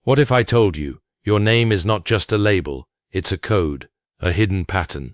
What if I told you, your name is not just a label, it's a code, a hidden pattern,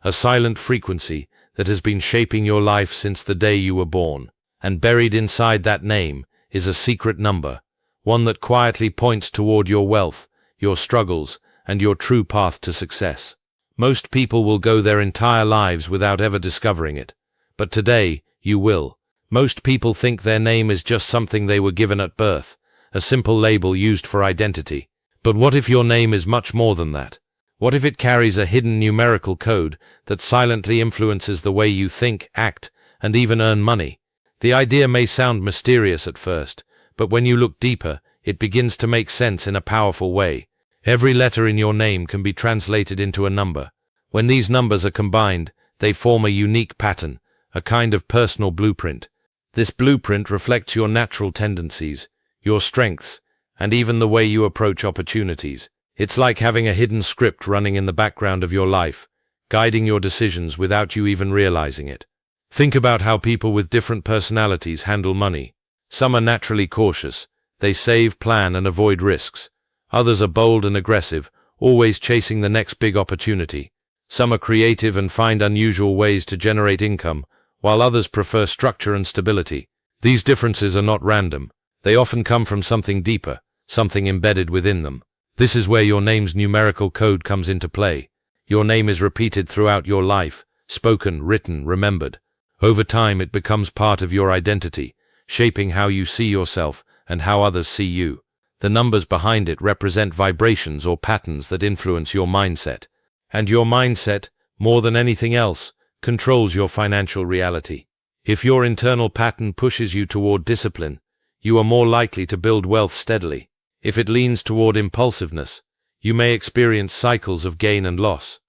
a silent frequency that has been shaping your life since the day you were born, and buried inside that name is a secret number, one that quietly points toward your wealth, your struggles, and your true path to success. Most people will go their entire lives without ever discovering it, but today, you will. Most people think their name is just something they were given at birth, a simple label used for identity. But what if your name is much more than that? What if it carries a hidden numerical code that silently influences the way you think, act, and even earn money? The idea may sound mysterious at first, but when you look deeper, it begins to make sense in a powerful way. Every letter in your name can be translated into a number. When these numbers are combined, they form a unique pattern, a kind of personal blueprint. This blueprint reflects your natural tendencies, your strengths, and even the way you approach opportunities. It's like having a hidden script running in the background of your life, guiding your decisions without you even realizing it. Think about how people with different personalities handle money. Some are naturally cautious. They save, plan, and avoid risks. Others are bold and aggressive, always chasing the next big opportunity. Some are creative and find unusual ways to generate income, while others prefer structure and stability. These differences are not random. They often come from something deeper, something embedded within them. This is where your name's numerical code comes into play. Your name is repeated throughout your life, spoken, written, remembered. Over time, it becomes part of your identity, shaping how you see yourself and how others see you. The numbers behind it represent vibrations or patterns that influence your mindset. And your mindset, more than anything else, controls your financial reality. If your internal pattern pushes you toward discipline, you are more likely to build wealth steadily. If it leans toward impulsiveness, you may experience cycles of gain and loss.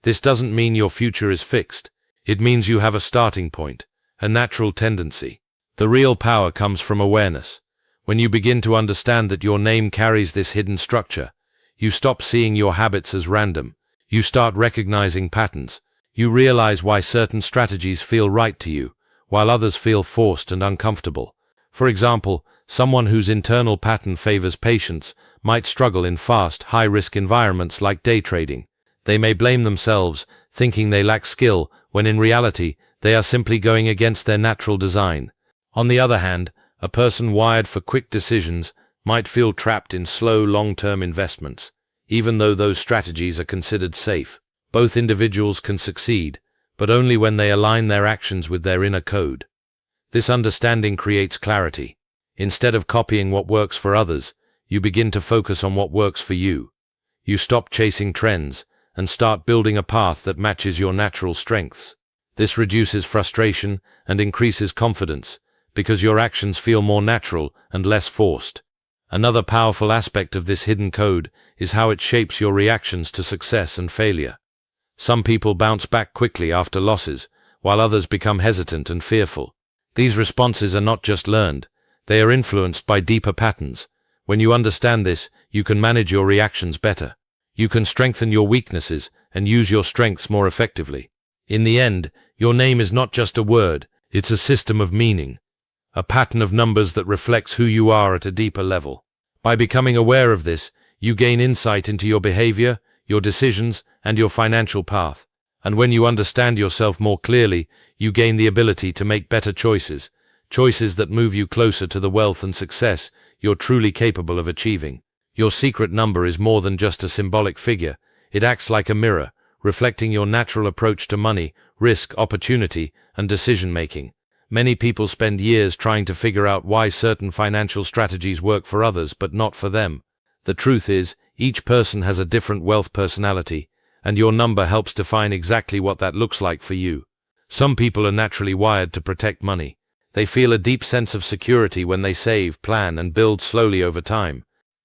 This doesn't mean your future is fixed. It means you have a starting point, a natural tendency. The real power comes from awareness. When you begin to understand that your name carries this hidden structure, you stop seeing your habits as random. You start recognizing patterns. You realize why certain strategies feel right to you, while others feel forced and uncomfortable. For example, someone whose internal pattern favors patience might struggle in fast, high-risk environments like day trading. They may blame themselves, thinking they lack skill, when in reality, they are simply going against their natural design. On the other hand, a person wired for quick decisions might feel trapped in slow, long-term investments, even though those strategies are considered safe. Both individuals can succeed, but only when they align their actions with their inner code. This understanding creates clarity. Instead of copying what works for others, you begin to focus on what works for you. You stop chasing trends and start building a path that matches your natural strengths. This reduces frustration and increases confidence, because your actions feel more natural and less forced. Another powerful aspect of this hidden code is how it shapes your reactions to success and failure. Some people bounce back quickly after losses, while others become hesitant and fearful. These responses are not just learned, they are influenced by deeper patterns. When you understand this, you can manage your reactions better. You can strengthen your weaknesses and use your strengths more effectively. In the end, your name is not just a word, it's a system of meaning, a pattern of numbers that reflects who you are at a deeper level. By becoming aware of this, you gain insight into your behavior, your decisions, and your financial path. And when you understand yourself more clearly, you gain the ability to make better choices, choices that move you closer to the wealth and success you're truly capable of achieving. Your secret number is more than just a symbolic figure. It acts like a mirror, reflecting your natural approach to money, risk, opportunity, and decision-making. Many people spend years trying to figure out why certain financial strategies work for others but not for them. The truth is, each person has a different wealth personality, and your number helps define exactly what that looks like for you. Some people are naturally wired to protect money. They feel a deep sense of security when they save, plan, and build slowly over time.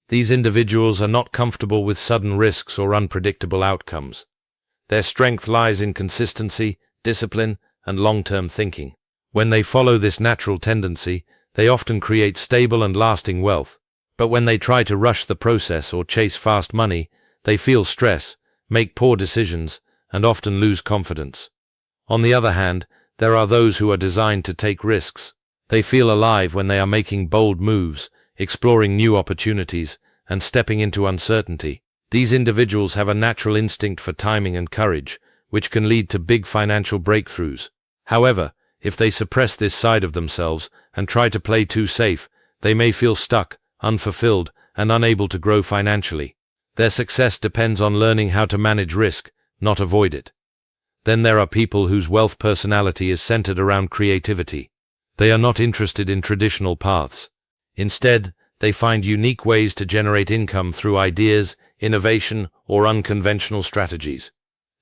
These individuals are not comfortable with sudden risks or unpredictable outcomes. Their strength lies in consistency, discipline, and long-term thinking. When they follow this natural tendency, they often create stable and lasting wealth. But when they try to rush the process or chase fast money, they feel stress, make poor decisions, and often lose confidence. On the other hand, there are those who are designed to take risks. They feel alive when they are making bold moves, exploring new opportunities, and stepping into uncertainty. These individuals have a natural instinct for timing and courage, which can lead to big financial breakthroughs. However, if they suppress this side of themselves and try to play too safe, they may feel stuck, unfulfilled, and unable to grow financially. Their success depends on learning how to manage risk, not avoid it. Then there are people whose wealth personality is centered around creativity. They are not interested in traditional paths. Instead, they find unique ways to generate income through ideas, innovation, or unconventional strategies.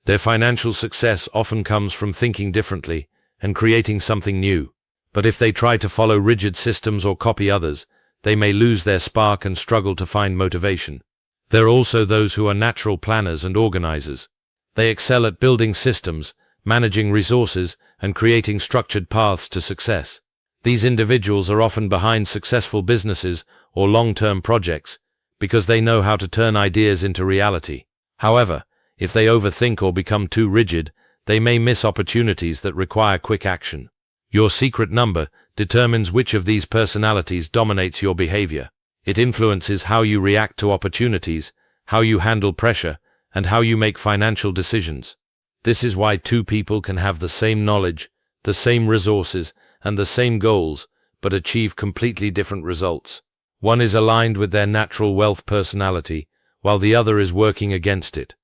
Their financial success often comes from thinking differently and creating something new. But if they try to follow rigid systems or copy others, they may lose their spark and struggle to find motivation. There are also those who are natural planners and organizers. They excel at building systems, managing resources, and creating structured paths to success. These individuals are often behind successful businesses or long-term projects because they know how to turn ideas into reality. However, if they overthink or become too rigid, they may miss opportunities that require quick action. Your secret number determines which of these personalities dominates your behavior. It influences how you react to opportunities, how you handle pressure, and how you make financial decisions. This is why two people can have the same knowledge, the same resources, and the same goals, but achieve completely different results. One is aligned with their natural wealth personality, while the other is working against it.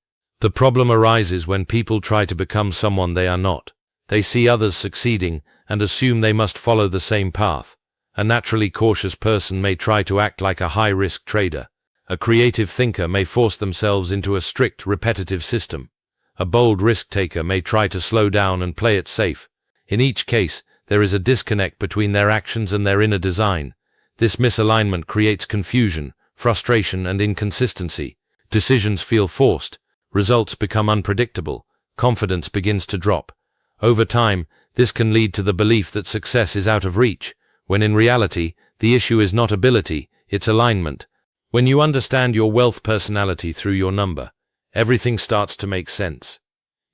The problem arises when people try to become someone they are not. They see others succeeding and assume they must follow the same path. A naturally cautious person may try to act like a high-risk trader. A creative thinker may force themselves into a strict, repetitive system. A bold risk-taker may try to slow down and play it safe. In each case, there is a disconnect between their actions and their inner design. This misalignment creates confusion, frustration, and inconsistency. Decisions feel forced. Results become unpredictable. Confidence begins to drop. Over time, this can lead to the belief that success is out of reach, when in reality, the issue is not ability, it's alignment. When you understand your wealth personality through your number, everything starts to make sense.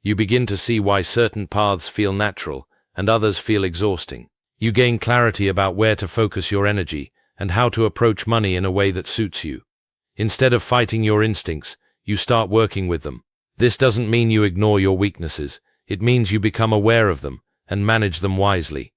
You begin to see why certain paths feel natural and others feel exhausting. You gain clarity about where to focus your energy and how to approach money in a way that suits you. Instead of fighting your instincts, you start working with them. This doesn't mean you ignore your weaknesses. It means you become aware of them and manage them wisely.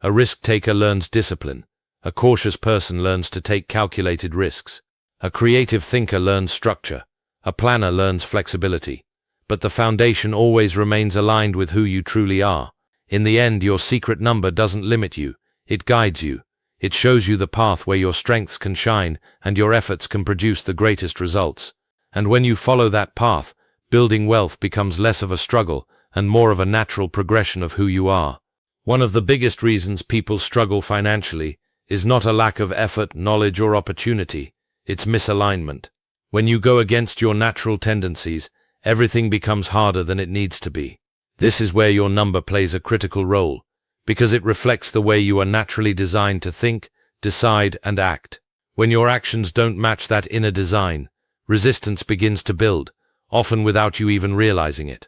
A risk-taker learns discipline. A cautious person learns to take calculated risks. A creative thinker learns structure. A planner learns flexibility. But the foundation always remains aligned with who you truly are. In the end, your secret number doesn't limit you. It guides you. It shows you the path where your strengths can shine and your efforts can produce the greatest results. And when you follow that path, building wealth becomes less of a struggle and more of a natural progression of who you are. One of the biggest reasons people struggle financially is not a lack of effort, knowledge, or opportunity. It's misalignment. When you go against your natural tendencies, everything becomes harder than it needs to be. This is where your number plays a critical role, because it reflects the way you are naturally designed to think, decide, and act. When your actions don't match that inner design, resistance begins to build, often without you even realizing it.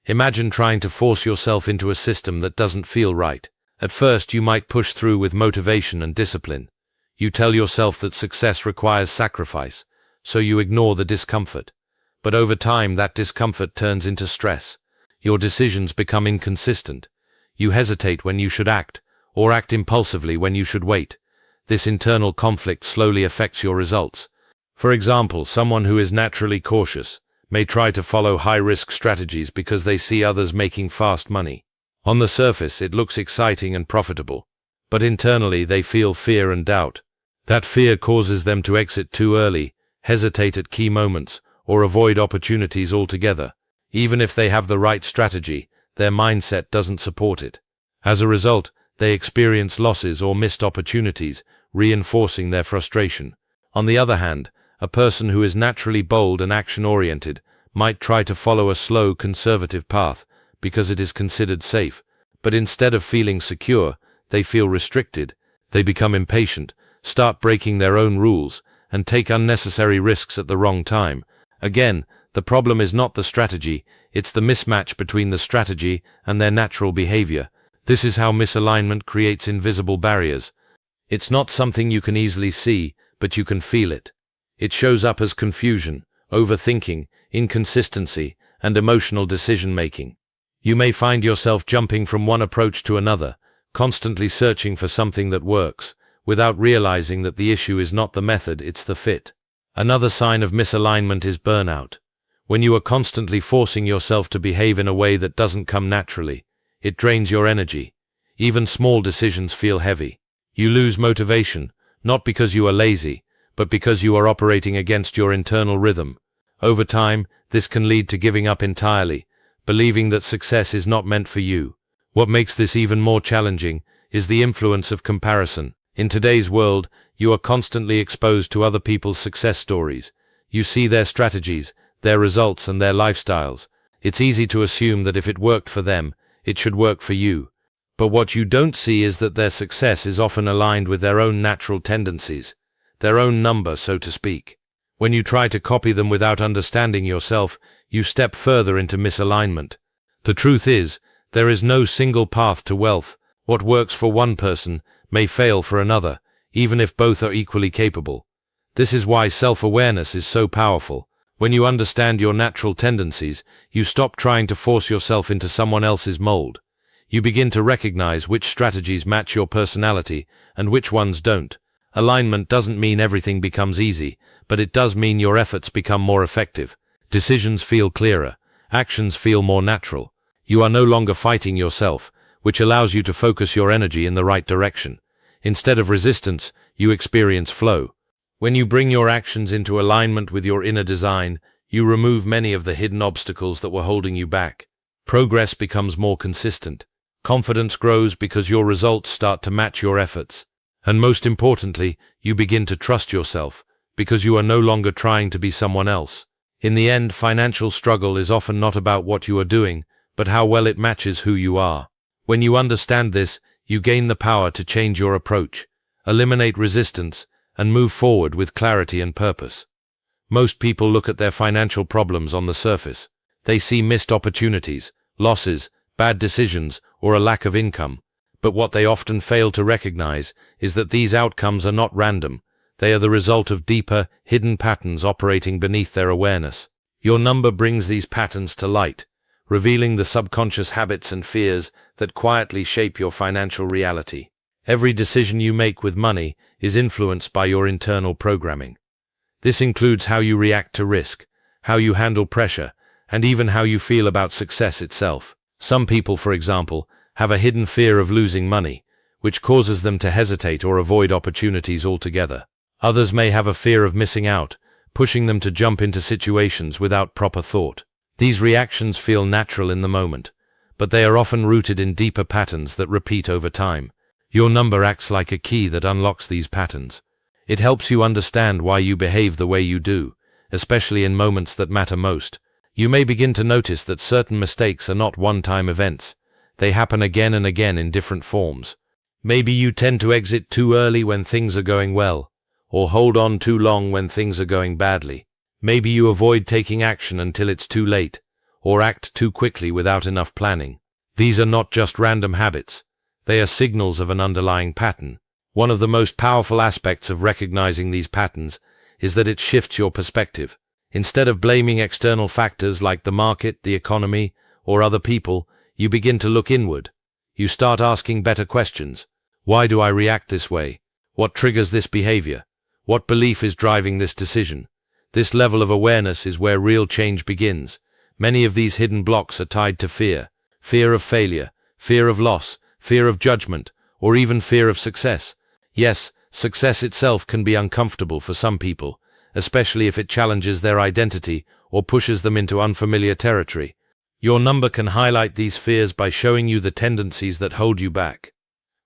Imagine trying to force yourself into a system that doesn't feel right. At first, you might push through with motivation and discipline. You tell yourself that success requires sacrifice, so you ignore the discomfort. But over time, that discomfort turns into stress. Your decisions become inconsistent. You hesitate when you should act, or act impulsively when you should wait. This internal conflict slowly affects your results. For example, someone who is naturally cautious may try to follow high-risk strategies because they see others making fast money. On the surface, it looks exciting and profitable, but internally they feel fear and doubt. That fear causes them to exit too early, hesitate at key moments, or avoid opportunities altogether. Even if they have the right strategy, their mindset doesn't support it. As a result, they experience losses or missed opportunities, reinforcing their frustration. On the other hand, a person who is naturally bold and action-oriented might try to follow a slow, conservative path because it is considered safe, but instead of feeling secure, they feel restricted. They become impatient, start breaking their own rules, and take unnecessary risks at the wrong time. Again, the problem is not the strategy, it's the mismatch between the strategy and their natural behavior. This is how misalignment creates invisible barriers. It's not something you can easily see, but you can feel it. It shows up as confusion, overthinking, inconsistency, and emotional decision-making. You may find yourself jumping from one approach to another, constantly searching for something that works, without realizing that the issue is not the method, it's the fit. Another sign of misalignment is burnout. When you are constantly forcing yourself to behave in a way that doesn't come naturally, it drains your energy. Even small decisions feel heavy. You lose motivation, not because you are lazy, but because you are operating against your internal rhythm. Over time, this can lead to giving up entirely, believing that success is not meant for you. What makes this even more challenging is the influence of comparison. In today's world, you are constantly exposed to other people's success stories. You see their strategies, their results, and their lifestyles. It's easy to assume that if it worked for them, it should work for you. But what you don't see is that their success is often aligned with their own natural tendencies, their own number, so to speak. When you try to copy them without understanding yourself, you step further into misalignment. The truth is, there is no single path to wealth. What works for one person may fail for another, even if both are equally capable. This is why self-awareness is so powerful. When you understand your natural tendencies, you stop trying to force yourself into someone else's mold. You begin to recognize which strategies match your personality and which ones don't. Alignment doesn't mean everything becomes easy, but it does mean your efforts become more effective. Decisions feel clearer. Actions feel more natural. You are no longer fighting yourself, which allows you to focus your energy in the right direction. Instead of resistance, you experience flow. When you bring your actions into alignment with your inner design, you remove many of the hidden obstacles that were holding you back. Progress becomes more consistent. Confidence grows because your results start to match your efforts. And most importantly, you begin to trust yourself, because you are no longer trying to be someone else. In the end, financial struggle is often not about what you are doing, but how well it matches who you are. When you understand this, you gain the power to change your approach, eliminate resistance, and move forward with clarity and purpose. Most people look at their financial problems on the surface. They see missed opportunities, losses, bad decisions, or a lack of income. But what they often fail to recognize is that these outcomes are not random. They are the result of deeper, hidden patterns operating beneath their awareness. Your number brings these patterns to light, revealing the subconscious habits and fears that quietly shape your financial reality. Every decision you make with money is influenced by your internal programming. This includes how you react to risk, how you handle pressure, and even how you feel about success itself. Some people, for example, have a hidden fear of losing money, which causes them to hesitate or avoid opportunities altogether. Others may have a fear of missing out, pushing them to jump into situations without proper thought. These reactions feel natural in the moment, but they are often rooted in deeper patterns that repeat over time. Your number acts like a key that unlocks these patterns. It helps you understand why you behave the way you do, especially in moments that matter most. You may begin to notice that certain mistakes are not one-time events. They happen again and again in different forms. Maybe you tend to exit too early when things are going well, or hold on too long when things are going badly. Maybe you avoid taking action until it's too late, or act too quickly without enough planning. These are not just random habits. They are signals of an underlying pattern. One of the most powerful aspects of recognizing these patterns is that it shifts your perspective. Instead of blaming external factors like the market, the economy, or other people, you begin to look inward. You start asking better questions. Why do I react this way? What triggers this behavior? What belief is driving this decision? This level of awareness is where real change begins. Many of these hidden blocks are tied to fear. Fear of failure, fear of loss, fear of judgment, or even fear of success. Yes, success itself can be uncomfortable for some people, especially if it challenges their identity or pushes them into unfamiliar territory. Your number can highlight these fears by showing you the tendencies that hold you back.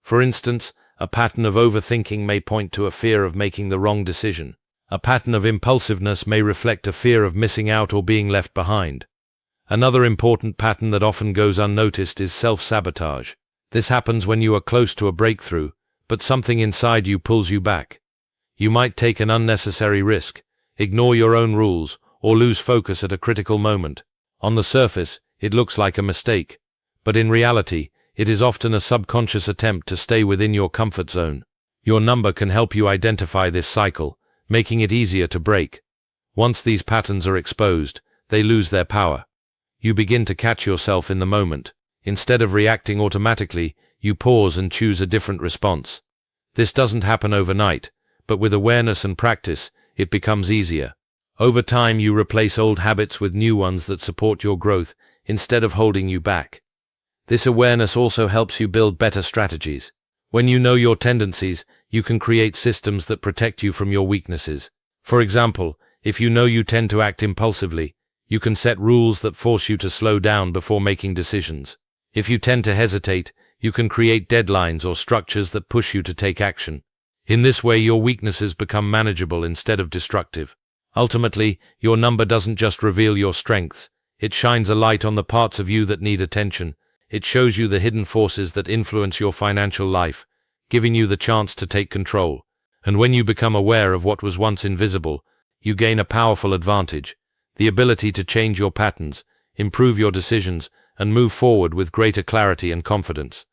For instance, a pattern of overthinking may point to a fear of making the wrong decision. A pattern of impulsiveness may reflect a fear of missing out or being left behind. Another important pattern that often goes unnoticed is self-sabotage. This happens when you are close to a breakthrough, but something inside you pulls you back. You might take an unnecessary risk, ignore your own rules, or lose focus at a critical moment. On the surface, it looks like a mistake, but in reality, it is often a subconscious attempt to stay within your comfort zone. Your number can help you identify this cycle, making it easier to break. Once these patterns are exposed, they lose their power. You begin to catch yourself in the moment. Instead of reacting automatically, you pause and choose a different response. This doesn't happen overnight, but with awareness and practice, it becomes easier. Over time, you replace old habits with new ones that support your growth instead of holding you back. This awareness also helps you build better strategies. When you know your tendencies, you can create systems that protect you from your weaknesses. For example, if you know you tend to act impulsively, you can set rules that force you to slow down before making decisions. If you tend to hesitate, you can create deadlines or structures that push you to take action. In this way, your weaknesses become manageable instead of destructive. Ultimately, your number doesn't just reveal your strengths, it shines a light on the parts of you that need attention. It shows you the hidden forces that influence your financial life, giving you the chance to take control. And when you become aware of what was once invisible, you gain a powerful advantage, the ability to change your patterns, improve your decisions, and move forward with greater clarity and confidence.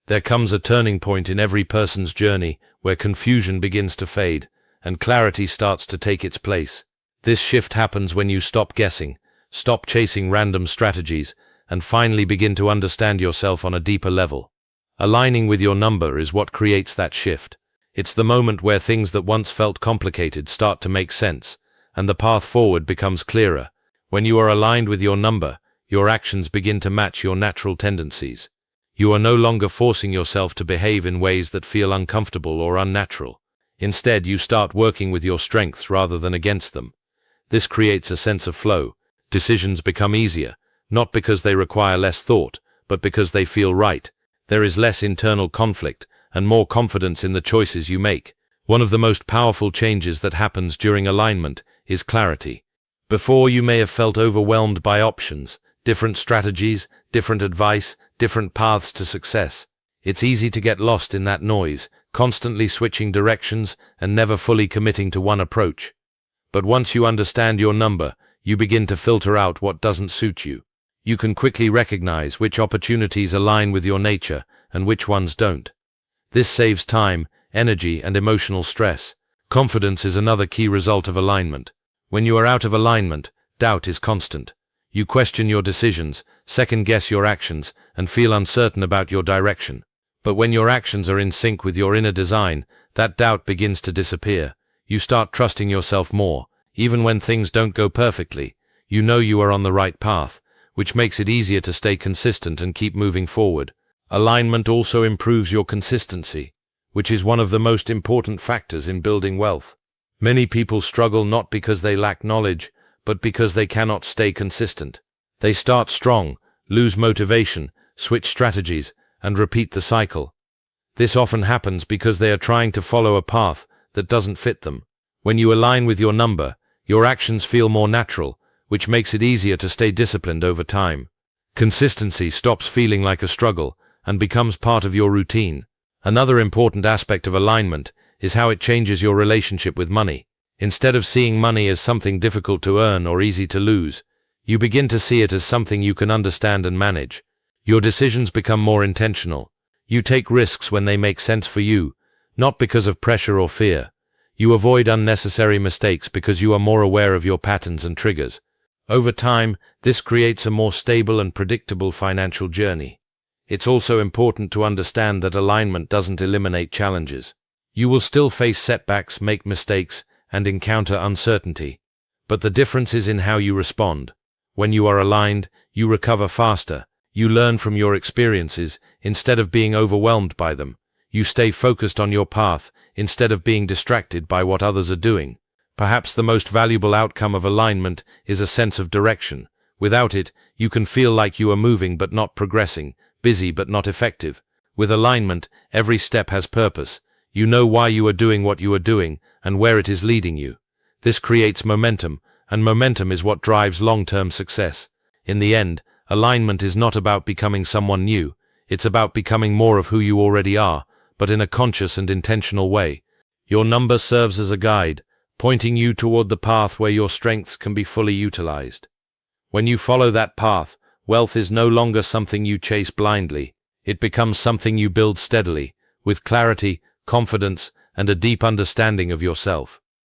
There comes a turning point in every person's journey where confusion begins to fade, and clarity starts to take its place. This shift happens when you stop guessing, stop chasing random strategies, and finally begin to understand yourself on a deeper level. Aligning with your number is what creates that shift. It's the moment where things that once felt complicated start to make sense, and the path forward becomes clearer. When you are aligned with your number, your actions begin to match your natural tendencies. You are no longer forcing yourself to behave in ways that feel uncomfortable or unnatural. Instead, you start working with your strengths rather than against them. This creates a sense of flow. Decisions become easier, not because they require less thought, but because they feel right. There is less internal conflict and more confidence in the choices you make. One of the most powerful changes that happens during alignment is clarity. Before, you may have felt overwhelmed by options, different strategies, different advice, different paths to success. It's easy to get lost in that noise, constantly switching directions and never fully committing to one approach. But once you understand your number, you begin to filter out what doesn't suit you. You can quickly recognize which opportunities align with your nature and which ones don't. This saves time, energy, and emotional stress. Confidence is another key result of alignment. When you are out of alignment, doubt is constant. You question your decisions, second-guess your actions, and feel uncertain about your direction. But when your actions are in sync with your inner design, that doubt begins to disappear. You start trusting yourself more. Even when things don't go perfectly, you know you are on the right path, which makes it easier to stay consistent and keep moving forward. Alignment also improves your consistency, which is one of the most important factors in building wealth. Many people struggle not because they lack knowledge, but because they cannot stay consistent. They start strong, lose motivation, switch strategies, and repeat the cycle. This often happens because they are trying to follow a path that doesn't fit them. When you align with your number, your actions feel more natural, which makes it easier to stay disciplined over time. Consistency stops feeling like a struggle and becomes part of your routine. Another important aspect of alignment is how it changes your relationship with money. Instead of seeing money as something difficult to earn or easy to lose, you begin to see it as something you can understand and manage. Your decisions become more intentional. You take risks when they make sense for you, not because of pressure or fear. You avoid unnecessary mistakes because you are more aware of your patterns and triggers. Over time, this creates a more stable and predictable financial journey. It's also important to understand that alignment doesn't eliminate challenges. You will still face setbacks, make mistakes, and encounter uncertainty. But the difference is in how you respond. When you are aligned, you recover faster. You learn from your experiences instead of being overwhelmed by them. You stay focused on your path instead of being distracted by what others are doing. Perhaps the most valuable outcome of alignment is a sense of direction. Without it, you can feel like you are moving but not progressing, busy but not effective. With alignment, every step has purpose. You know why you are doing what you are doing and where it is leading you. This creates momentum, and momentum is what drives long-term success. In the end, alignment is not about becoming someone new. It's about becoming more of who you already are, but in a conscious and intentional way. Your number serves as a guide, pointing you toward the path where your strengths can be fully utilized. When you follow that path, wealth is no longer something you chase blindly. It becomes something you build steadily, with clarity, confidence, and a deep understanding of yourself.